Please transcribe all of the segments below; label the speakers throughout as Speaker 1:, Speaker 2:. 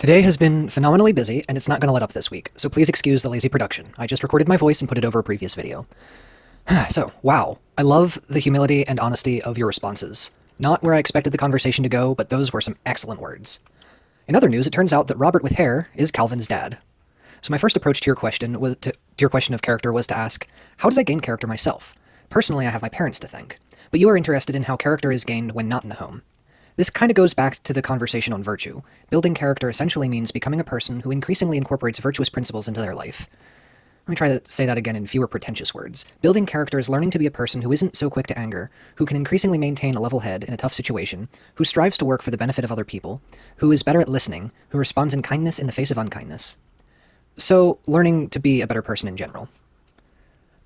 Speaker 1: Today has been phenomenally busy, and it's not going to let up this week, so please excuse the lazy production. I just recorded my voice and put it over a previous video. So, wow. I love the humility and honesty of your responses. Not where I expected the conversation to go, but those were some excellent words. In other news, it turns out that Robert with hair is Calvin's dad. So my first approach to your question of character was to ask, how did I gain character myself? Personally, I have my parents to thank, but you are interested in how character is gained when not in the home. This kind of goes back to the conversation on virtue. Building character essentially means becoming a person who increasingly incorporates virtuous principles into their life. Let me try to say that again in fewer pretentious words. Building character is learning to be a person who isn't so quick to anger, who can increasingly maintain a level head in a tough situation, who strives to work for the benefit of other people, who is better at listening, who responds in kindness in the face of unkindness. So, learning to be a better person in general.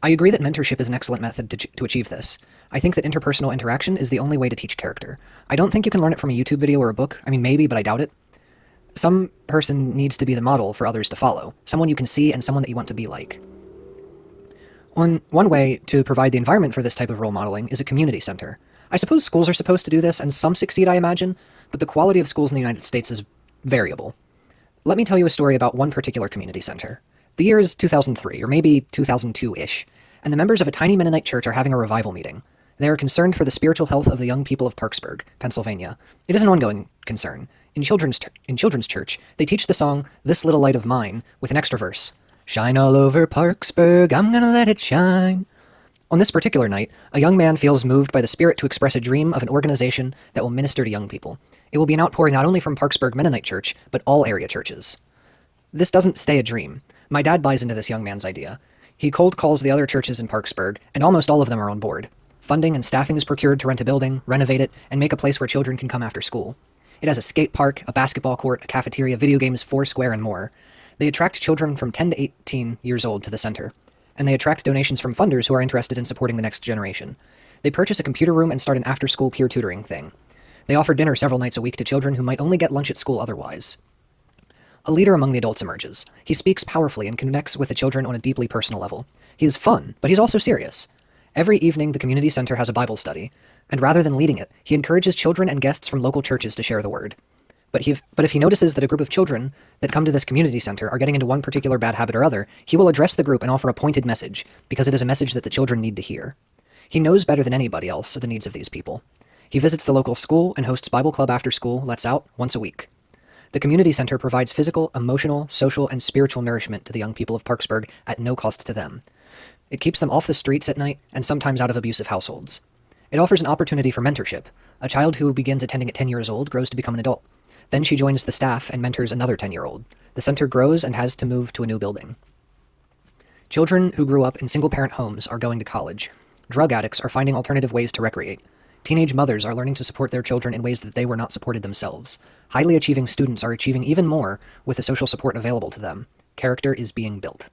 Speaker 1: I agree that mentorship is an excellent method to achieve this. I think that interpersonal interaction is the only way to teach character. I don't think you can learn it from a YouTube video or a book. I mean, maybe, but I doubt it. Some person needs to be the model for others to follow, someone you can see and someone that you want to be like. One way to provide the environment for this type of role modeling is a community center. I suppose schools are supposed to do this, and some succeed, I imagine, but the quality of schools in the United States is variable. Let me tell you a story about one particular community center. The year is 2003, or maybe 2002-ish, and the members of a tiny Mennonite church are having a revival meeting. They are concerned for the spiritual health of the young people of Parksburg, Pennsylvania. It is an ongoing concern. In children's church, they teach the song, "This Little Light of Mine," with an extra verse. Shine all over Parksburg, I'm gonna let it shine. On this particular night, a young man feels moved by the Spirit to express a dream of an organization that will minister to young people. It will be an outpouring not only from Parksburg Mennonite Church, but all area churches. This doesn't stay a dream. My dad buys into this young man's idea. He cold calls the other churches in Parksburg, and almost all of them are on board. Funding and staffing is procured to rent a building, renovate it, and make a place where children can come after school. It has a skate park, a basketball court, a cafeteria, video games, Foursquare, and more. They attract children from 10 to 18 years old to the center, and they attract donations from funders who are interested in supporting the next generation. They purchase a computer room and start an after-school peer tutoring thing. They offer dinner several nights a week to children who might only get lunch at school otherwise. A leader among the adults emerges. He speaks powerfully and connects with the children on a deeply personal level. He is fun, but he's also serious. Every evening, the community center has a Bible study, and rather than leading it, he encourages children and guests from local churches to share the word. But if he notices that a group of children that come to this community center are getting into one particular bad habit or other, he will address the group and offer a pointed message, because it is a message that the children need to hear. He knows better than anybody else the needs of these people. He visits the local school and hosts Bible club after school, lets out, once a week. The community center provides physical, emotional, social, and spiritual nourishment to the young people of Parksburg at no cost to them. It keeps them off the streets at night and sometimes out of abusive households. It offers an opportunity for mentorship. A child who begins attending at 10 years old grows to become an adult. Then she joins the staff and mentors another 10-year-old. The center grows and has to move to a new building. Children who grew up in single-parent homes are going to college. Drug addicts are finding alternative ways to recreate. Teenage mothers are learning to support their children in ways that they were not supported themselves. Highly achieving students are achieving even more with the social support available to them. Character is being built.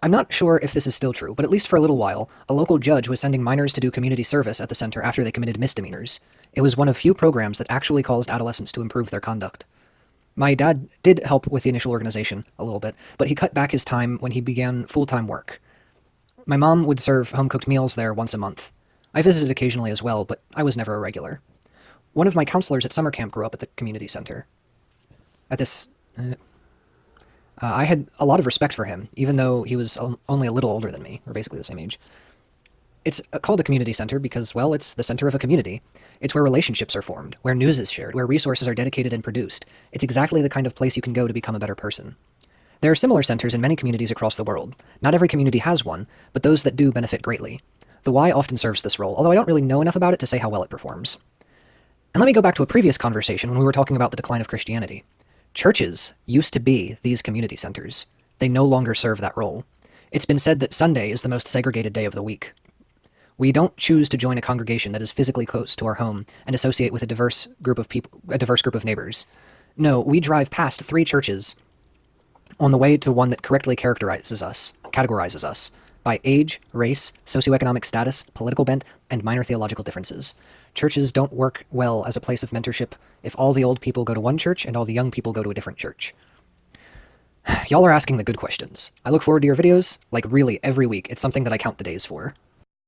Speaker 1: I'm not sure if this is still true, but at least for a little while, a local judge was sending minors to do community service at the center after they committed misdemeanors. It was one of few programs that actually caused adolescents to improve their conduct. My dad did help with the initial organization a little bit, but he cut back his time when he began full-time work. My mom would serve home-cooked meals there once a month. I visited occasionally as well, but I was never a regular. One of my counselors at summer camp grew up at the community center. I had a lot of respect for him, even though he was only a little older than me, or basically the same age. It's called a community center because, well, it's the center of a community. It's where relationships are formed, where news is shared, where resources are dedicated and produced. It's exactly the kind of place you can go to become a better person. There are similar centers in many communities across the world. Not every community has one, but those that do benefit greatly. The Y often serves this role, although I don't really know enough about it to say how well it performs. And let me go back to a previous conversation when we were talking about the decline of Christianity. Churches used to be these community centers. They no longer serve that role. It's been said that Sunday is the most segregated day of the week. We don't choose to join a congregation that is physically close to our home and associate with a diverse group of neighbors. No, we drive past 3 churches on the way to one that correctly categorizes us by age, race, socioeconomic status, political bent, and minor theological differences. Churches don't work well as a place of mentorship if all the old people go to one church and all the young people go to a different church. Y'all are asking the good questions. I look forward to your videos, like really every week. It's something that I count the days for.